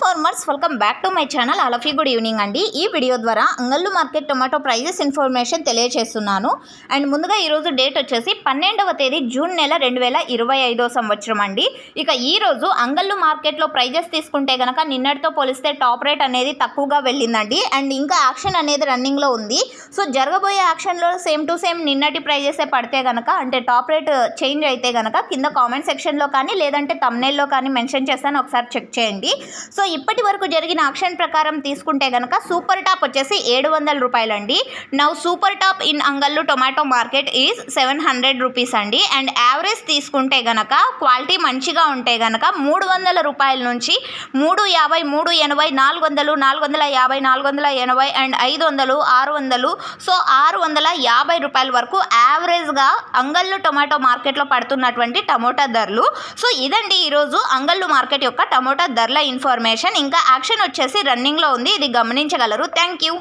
Farmers welcome back to my channel. All of you good evening అండి. ఈ video ద్వారా అంగళ్ళు మార్కెట్ టొమాటో ప్రైజెస్ ఇన్ఫర్మేషన్ తెలియజేస్తున్నాను. And ముందుగా ఈరోజు డేట్ వచ్చేసి 12వ తేదీ జూన్ నెల 2025 సంవత్సరం అండి. ఇక ఈరోజు అంగళ్ళు మార్కెట్లో ప్రైజెస్ తీసుకుంటే కనుక నిన్నటితో పోలిస్తే టాప్ రేట్ అనేది తక్కువగా వెళ్ళిందండి. అండ్ ఇంకా యాక్షన్ అనేది రన్నింగ్లో ఉంది. సో జరగబోయే యాక్షన్లో సేమ్ టు సేమ్ నిన్నటి ప్రైజెసే పడితే కనుక, అంటే టాప్ రేట్ చేంజ్ అయితే కనుక కింద కామెంట్ సెక్షన్లో కానీ లేదంటే తమ్నైల్లో కానీ మెన్షన్ చేస్తాను, ఒకసారి చెక్ చేయండి. సో ఇప్పటి వరకు జరిగిన ఆక్షన్ ప్రకారం తీసుకుంటే కనుక సూపర్ టాప్ వచ్చేసి 700 రూపాయలండి. Now super top in Angallu tomato market is 700 rupees అండి. అండ్ యావరేజ్ తీసుకుంటే కనుక క్వాలిటీ మంచిగా ఉంటే కనుక 300 రూపాయల నుంచి 350, 380, 400, 450, 480 అండ్ 500, 600, సో 650 రూపాయల వరకు యావరేజ్గా అంగళ్ళు టొమాటో మార్కెట్లో పడుతున్నటువంటి టమోటా ధరలు. సో ఇదండి ఈరోజు అంగళ్ళు మార్కెట్ యొక్క టమోటా ధరల ఇన్ఫర్మేషన్. ఇంకా యాక్షన్ వచ్చేసి రన్నింగ్లో ఉంది, ఇది గమనించగలరు. Thank you.